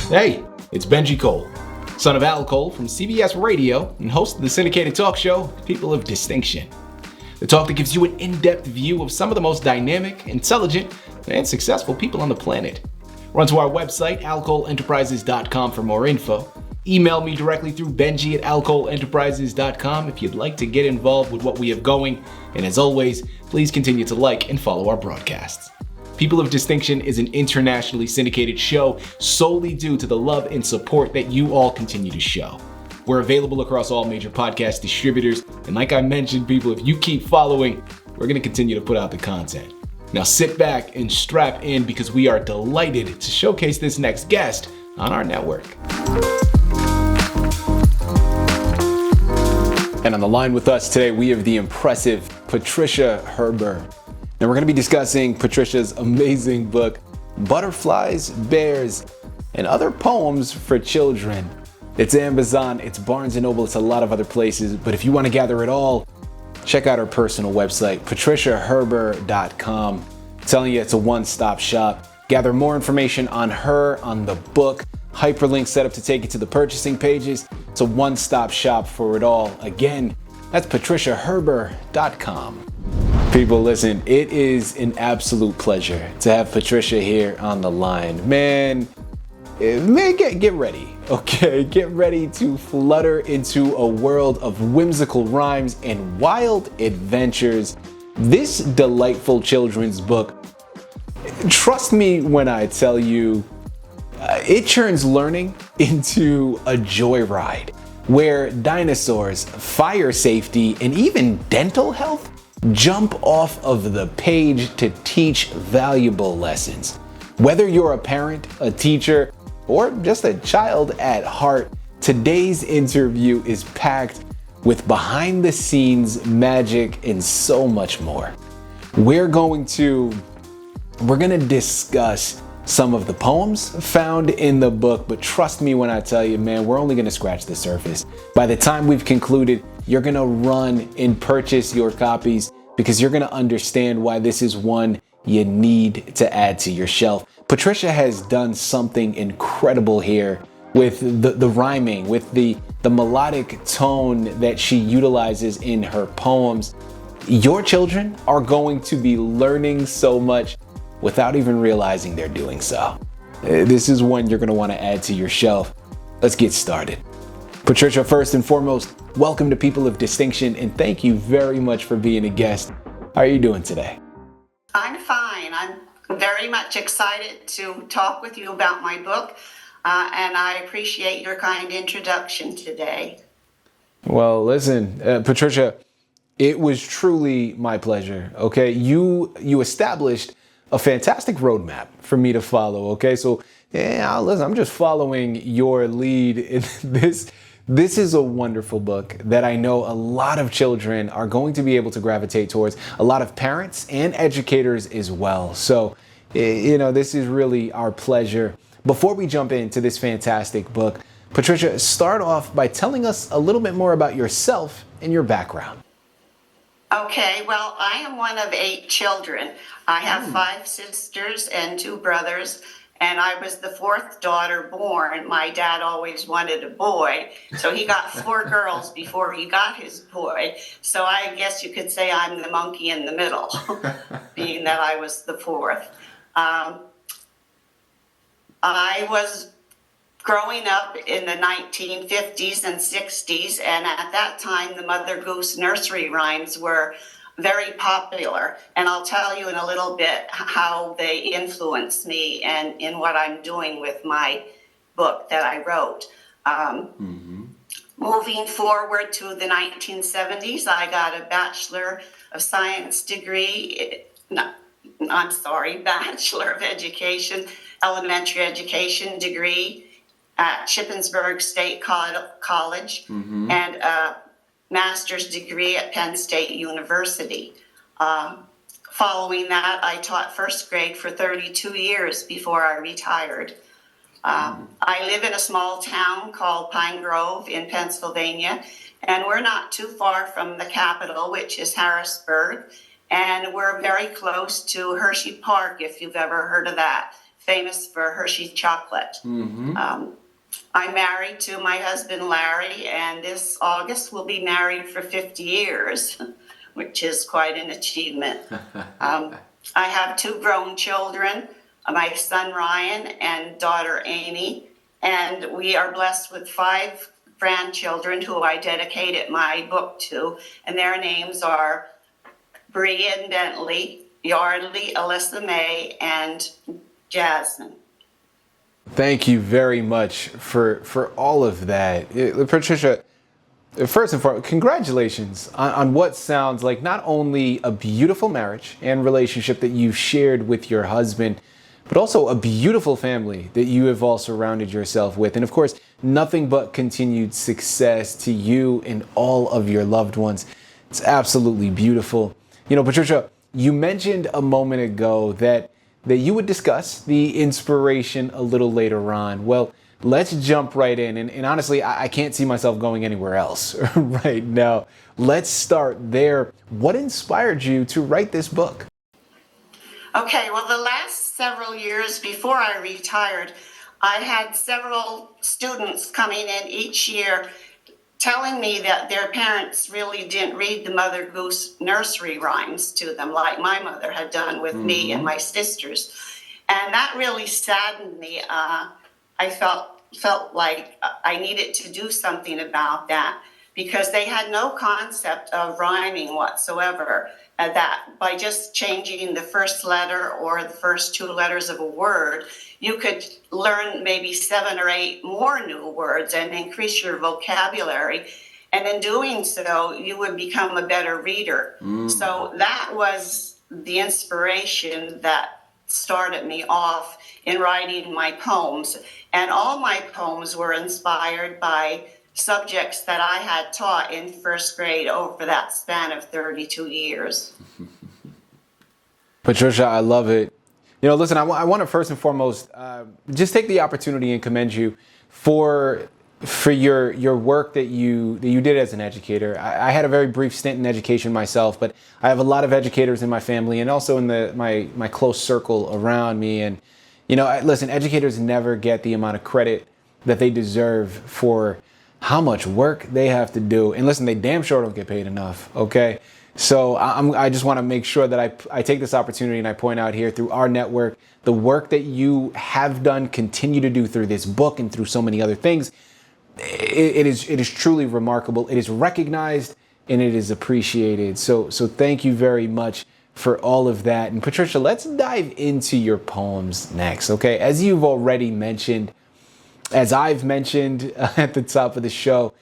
Hey, it's Benji Cole, son of Al Cole from CBS Radio and host of the syndicated talk show, People of Distinction. The talk that gives you an in-depth view of some of the most dynamic, intelligent, and successful people on the planet. Run to our website, alcoleenterprises.com for more info. Email me directly through benji@alcoleenterprises.com if you'd like to get involved with what we have going. And as always, please continue to like and follow our broadcasts. People of Distinction is an internationally syndicated show solely due to the love and support that you all continue to show. We're available across all major podcast distributors, and like I mentioned, people, if you keep following, we're going to continue to put out the content. Now sit back and strap in because we are delighted to showcase this next guest on our network. And on the line with us today, we have the impressive Patricia Herber. Now we're going to be discussing Patricia's amazing book, Butterflies, Bears, and Other Poems for Children. It's Amazon, it's Barnes & Noble, it's a lot of other places, but if you want to gather it all, check out her personal website, patriciaherber.com. I'm telling you, it's a one-stop shop. Gather more information on her, on the book, hyperlinks set up to take you to the purchasing pages. It's a one-stop shop for it all. Again, that's patriciaherber.com. People, listen, it is an absolute pleasure to have Patricia here on the line. Man, get ready, okay? Get ready to flutter into a world of whimsical rhymes and wild adventures. This delightful children's book, trust me when I tell you, it turns learning into a joyride where dinosaurs, fire safety, and even dental health jump off of the page to teach valuable lessons. Whether you're a parent, a teacher, or just a child at heart, today's interview is packed with behind-the-scenes magic and so much more. We're gonna discuss some of the poems found in the book, but trust me when I tell you, man, we're only gonna scratch the surface. By the time we've concluded, you're gonna run and purchase your copies because you're gonna understand why this is one you need to add to your shelf. Patricia has done something incredible here with the rhyming, with the melodic tone that she utilizes in her poems. Your children are going to be learning so much without even realizing they're doing so. This is one you're gonna wanna add to your shelf. Let's get started. Patricia, first and foremost, welcome to People of Distinction, and thank you very much for being a guest. How are you doing today? I'm fine. I'm very much excited to talk with you about my book, and I appreciate your kind introduction today. Well, listen, Patricia, it was truly my pleasure, okay? You established a fantastic roadmap for me to follow, okay? So, yeah, listen, I'm just following your lead in this. This is a wonderful book that I know a lot of children are going to be able to gravitate towards, a lot of parents and educators as well. So, this is really our pleasure. Before we jump into this fantastic book, Patricia, start off by telling us a little bit more about yourself and your background. Okay, well, I am one of 8 children. I have 5 sisters and 2 brothers, and I was the 4th daughter born. My dad always wanted a boy, so he got 4 girls before he got his boy. So I guess you could say I'm the monkey in the middle, being that I was the 4th. I was growing up in the 1950s and 60s, and at that time the Mother Goose nursery rhymes were very popular, and I'll tell you in a little bit how they influenced me and in what I'm doing with my book that I wrote. Moving forward to the 1970s, I got a Bachelor of Science degree, Bachelor of Education, Elementary Education degree at Shippensburg State College, and a master's degree at Penn State University. Following that, I taught first grade for 32 years before I retired. I live in a small town called Pine Grove in Pennsylvania, and we're not too far from the capital, which is Harrisburg. and we're very close to Hershey Park, if you've ever heard of that, famous for Hershey chocolate. I'm married to my husband, Larry, and this August we'll be married for 50 years, which is quite an achievement. I have 2 grown children, my son Ryan and daughter Amy, and we are blessed with 5 grandchildren who I dedicated my book to, and their names are Bree and Bentley, Yardley, Alyssa May, and Jasmine. Thank you very much for all of that. Patricia, first and foremost, congratulations on what sounds like not only a beautiful marriage and relationship that you've shared with your husband, but also a beautiful family that you have all surrounded yourself with. And of course, nothing but continued success to you and all of your loved ones. It's absolutely beautiful. You know, Patricia, you mentioned a moment ago that you would discuss the inspiration a little later on. Well, let's jump right in. And honestly, I can't see myself going anywhere else right now. Let's start there. What inspired you to write this book? Okay, well, the last several years before I retired, I had several students coming in each year telling me that their parents really didn't read the Mother Goose nursery rhymes to them like my mother had done with me and my sisters. And that really saddened me. I felt like I needed to do something about that because they had no concept of rhyming whatsoever. That by just changing the first letter or the first 2 letters of a word, you could learn maybe 7 or 8 more new words and increase your vocabulary. And in doing so, you would become a better reader. So that was the inspiration that started me off in writing my poems. And all my poems were inspired by subjects that I had taught in first grade over that span of 32 years. Patricia, I love it. You know, listen, I want to first and foremost just take the opportunity and commend you for your work that you did as an educator. I had a very brief stint in education myself, but I have a lot of educators in my family and also in my close circle around me. And, you know, listen, educators never get the amount of credit that they deserve for how much work they have to do. And listen, they damn sure don't get paid enough, okay? So I just want to make sure that I take this opportunity and I point out here through our network, the work that you have done, continue to do through this book and through so many other things. It is truly remarkable. It is recognized and it is appreciated. So thank you very much for all of that. And Patricia, let's dive into your poems next, okay? As you've already mentioned, as I've mentioned at the top of the show,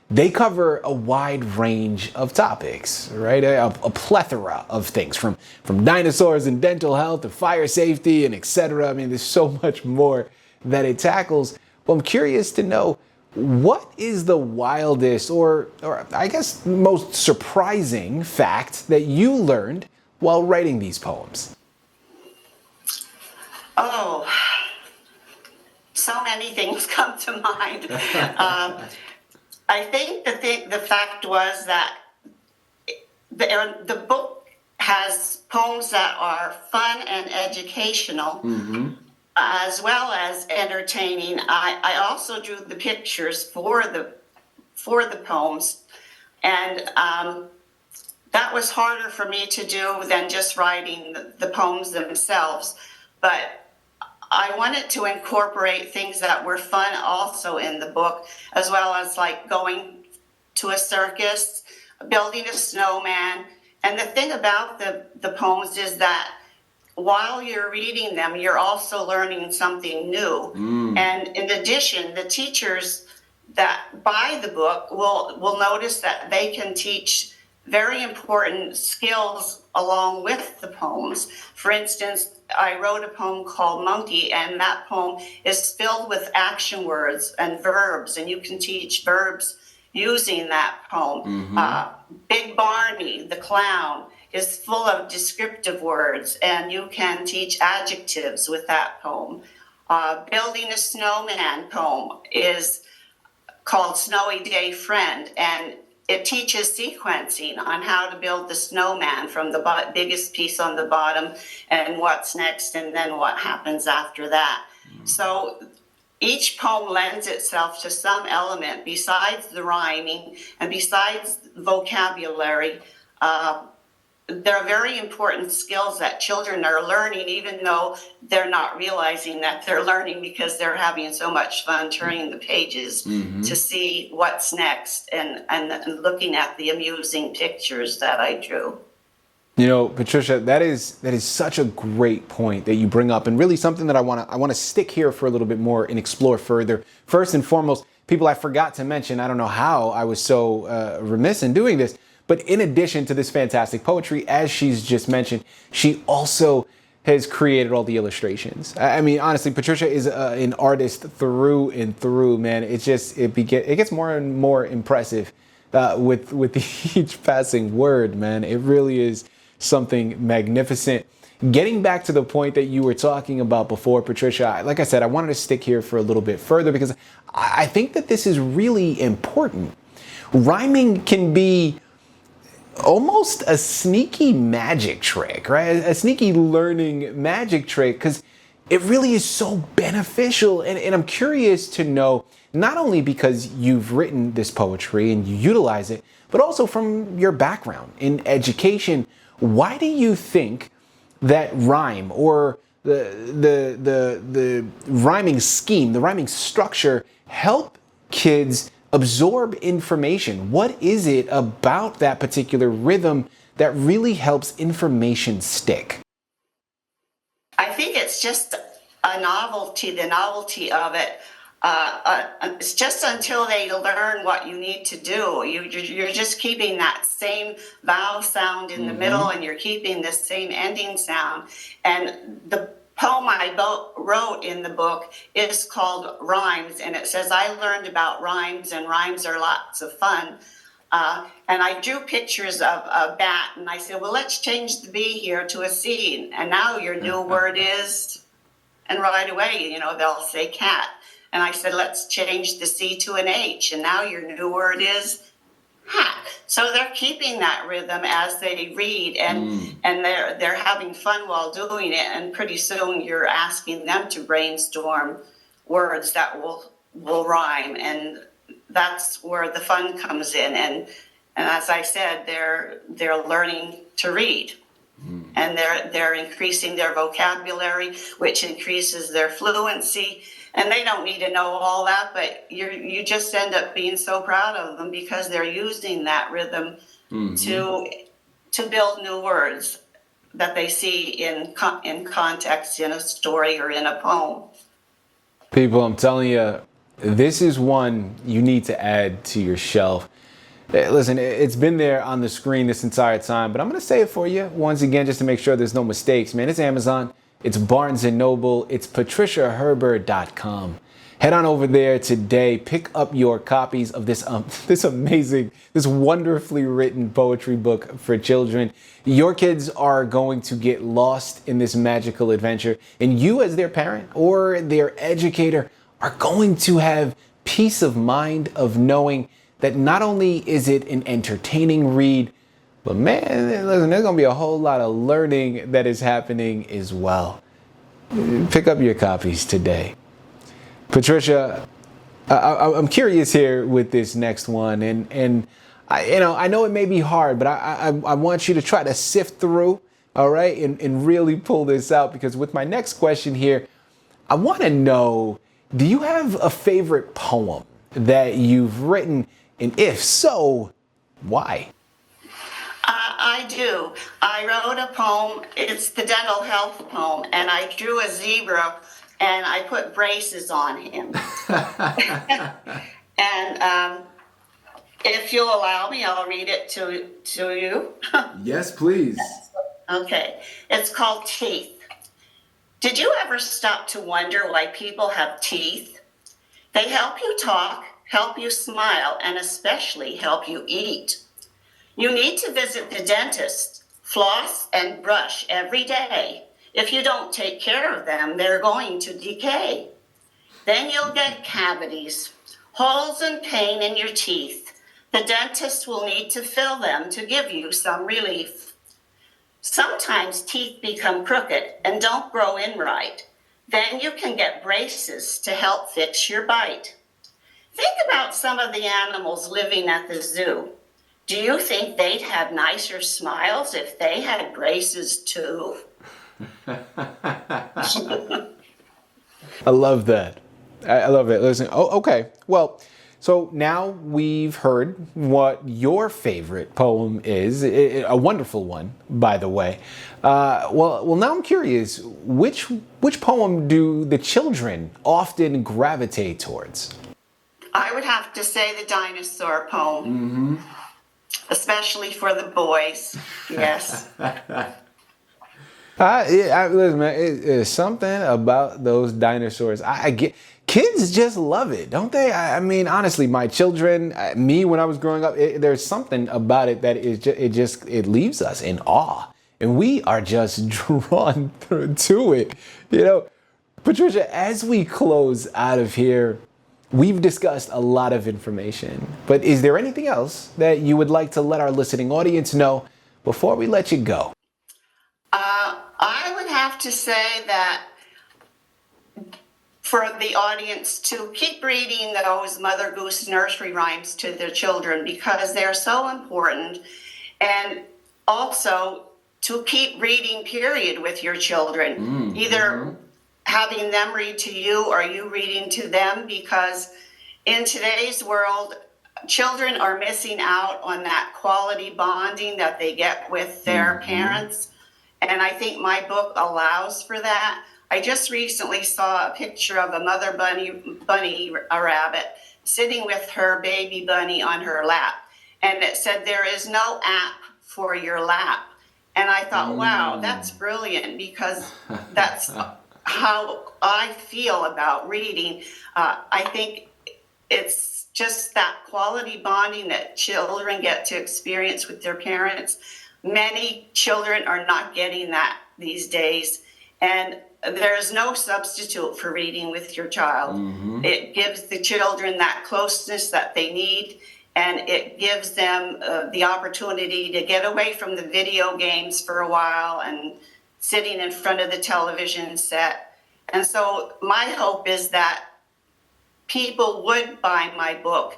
they cover a wide range of topics, right? A plethora of things from dinosaurs and dental health to fire safety and etc. I mean, there's so much more that it tackles. Well, I'm curious to know, what is the wildest or I guess most surprising fact that you learned while writing these poems? Oh, so many things come to mind. I think the fact was that the book has poems that are fun and educational, as well as entertaining. I also drew the pictures for the poems, and that was harder for me to do than just writing the poems themselves. But I wanted to incorporate things that were fun also in the book, as well as like going to a circus, building a snowman. And the thing about the poems is that while you're reading them, you're also learning something new. And in addition, the teachers that buy the book will notice that they can teach very important skills along with the poems. For instance, I wrote a poem called Monkey, and that poem is filled with action words and verbs, and you can teach verbs using that poem. Big Barney, the clown, is full of descriptive words, and you can teach adjectives with that poem. Building a Snowman poem is called Snowy Day Friend, and it teaches sequencing on how to build the snowman from the biggest piece on the bottom and what's next and then what happens after that. So each poem lends itself to some element besides the rhyming and besides vocabulary. They're very important skills that children are learning, even though they're not realizing that they're learning because they're having so much fun turning the pages to see what's next and looking at the amusing pictures that I drew. You know, Patricia, that is such a great point that you bring up, and really something that I want to stick here for a little bit more and explore further. First and foremost, people, I forgot to mention, I don't know how I was so remiss in doing this, but in addition to this fantastic poetry, as she's just mentioned, she also has created all the illustrations. I mean, honestly, Patricia is an artist through and through, man. It gets more and more impressive with each passing word, man. It really is something magnificent. Getting back to the point that you were talking about before, Patricia, like I said, I wanted to stick here for a little bit further because I think that this is really important. Rhyming can be almost a sneaky magic trick, right? A sneaky learning magic trick, because it really is so beneficial. And I'm curious to know, not only because you've written this poetry and you utilize it, but also from your background in education, why do you think that rhyme or the rhyming scheme, the rhyming structure help kids absorb information? What is it about that particular rhythm that really helps information stick? I think it's just a novelty, the novelty of it. It's just until they learn what you need to do. You're just keeping that same vowel sound in the middle, and you're keeping the same ending sound. And the poem I wrote in the book is called Rhymes, and it says, I learned about rhymes, and rhymes are lots of fun. And I drew pictures of a bat, and I said, well, let's change the B here to a C, and now your new word is, and right away, they'll say cat. And I said, let's change the C to an H, and now your new word is hat. So they're keeping that rhythm as they read, and they're having fun while doing it. And pretty soon you're asking them to brainstorm words that will rhyme, and that's where the fun comes in. And as I said, they're learning to read, and they're increasing their vocabulary, which increases their fluency. And they don't need to know all that, but you just end up being so proud of them because they're using that rhythm to build new words that they see in context, in a story or in a poem. People, I'm telling you, this is one you need to add to your shelf. Listen, it's been there on the screen this entire time, but I'm going to say it for you once again just to make sure there's no mistakes, man. It's Amazon. It's Barnes & Noble. It's patriciaherber.com. Head on over there today. Pick up your copies of this amazing, this wonderfully written poetry book for children. Your kids are going to get lost in this magical adventure, and you as their parent or their educator are going to have peace of mind of knowing that not only is it an entertaining read, but man, listen, there's going to be a whole lot of learning that is happening as well. Pick up your copies today. Patricia, I'm curious here with this next one, and I know it may be hard, but I want you to try to sift through, all right, and really pull this out, because with my next question here, I want to know, do you have a favorite poem that you've written, and if so, why? I do. I wrote a poem. It's the dental health poem, and I drew a zebra, and I put braces on him. And if you'll allow me, I'll read it to you. Yes, please. Okay. It's called Teeth. Did you ever stop to wonder why people have teeth? They help you talk, help you smile, and especially help you eat. You need to visit the dentist, floss and brush every day. If you don't take care of them, they're going to decay. Then you'll get cavities, holes and pain in your teeth. The dentist will need to fill them to give you some relief. Sometimes teeth become crooked and don't grow in right. Then you can get braces to help fix your bite. Think about some of the animals living at the zoo. Do you think they'd have nicer smiles if they had braces too? I love that. I love it. Listen, okay. Well, so now we've heard what your favorite poem is, a wonderful one, by the way. Well, now I'm curious, which poem do the children often gravitate towards? I would have to say the dinosaur poem, especially for the boys. Yes. Listen, man, it's something about those dinosaurs. I get. Kids just love it, don't they? I mean, honestly, my children, me when I was growing up, there's something about it that is it leaves us in awe, and we are just drawn to it. You know, Patricia, as we close out of here, we've discussed a lot of information, but is there anything else that you would like to let our listening audience know before we let you go? I would have to say that for the audience to keep reading those Mother Goose nursery rhymes to their children because they're so important, and also to keep reading, period, with your children. Either having them read to you or you reading to them, because in today's world, children are missing out on that quality bonding that they get with their parents. And I think my book allows for that. I just recently saw a picture of a mother bunny, a rabbit, sitting with her baby bunny on her lap. And it said, "There is no app for your lap." And I thought, wow, that's brilliant, because that's how I feel about reading. I think it's just that quality bonding that children get to experience with their parents. Many children are not getting that these days, and there's no substitute for reading with your child. It gives the children that closeness that they need, and it gives them the opportunity to get away from the video games for a while and sitting in front of the television set. And so my hope is that people would buy my book.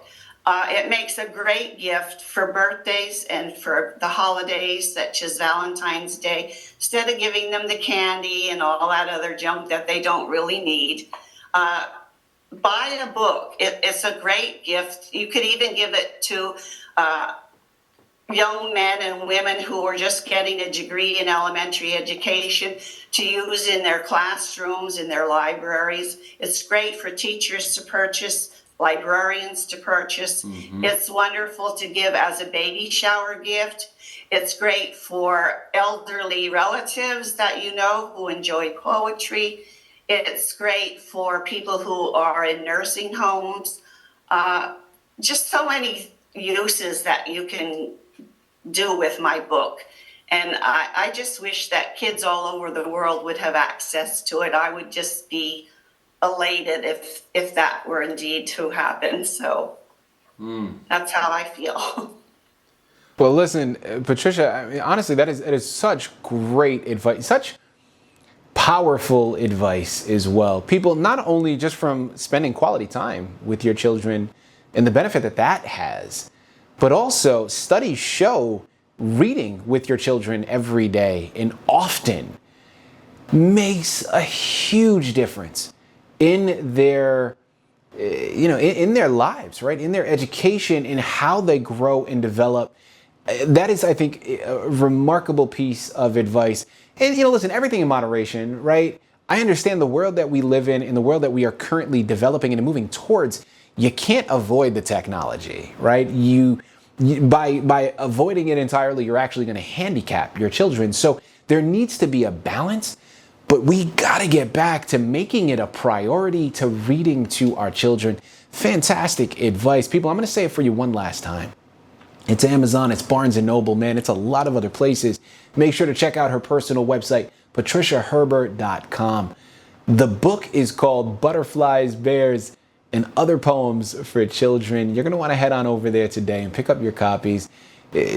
It makes a great gift for birthdays and for the holidays, such as Valentine's Day. Instead of giving them the candy and all that other junk that they don't really need, buy a book. It's a great gift. You could even give it to young men and women who are just getting a degree in elementary education to use in their classrooms, in their libraries. It's great for teachers to purchase, librarians to purchase. It's wonderful to give as a baby shower gift. It's great for elderly relatives that you know who enjoy poetry. It's great for people who are in nursing homes. Just so many uses that you can do with my book. And I just wish that kids all over the world would have access to it. I would just be elated if that were indeed to happen. So that's how I feel. Well, listen, Patricia, I mean, honestly, that is such great advice, such powerful advice as well. People, not only just from spending quality time with your children and the benefit that that has, but also studies show reading with your children every day and often makes a huge difference in their, in their lives, right? In their education, in how they grow and develop. That is, I think, a remarkable piece of advice. And, listen, everything in moderation, right? I understand the world that we live in the world that we are currently developing and moving towards. You can't avoid the technology, right? By avoiding it entirely, you're actually going to handicap your children. So there needs to be a balance. But we got to get back to making it a priority to reading to our children. Fantastic advice. People, I'm going to say it for you one last time. It's Amazon, it's Barnes & Noble, man. It's a lot of other places. Make sure to check out her personal website, patriciaherber.com. The book is called Butterflies, Bears, and other poems for children, you're going to want to head on over there today and pick up your copies.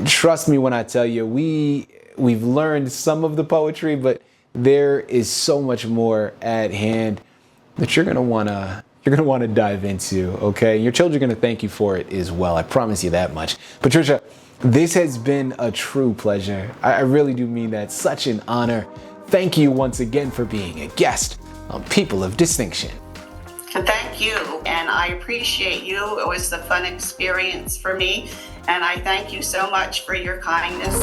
Trust me when I tell you, we've learned some of the poetry, but there is so much more at hand that you're going to want to dive into, okay? Your children are going to thank you for it as well. I promise you that much. Patricia, this has been a true pleasure. I really do mean that. Such an honor. Thank you once again for being a guest on People of Distinction. Thank you, and I appreciate you. It was a fun experience for me, and I thank you so much for your kindness.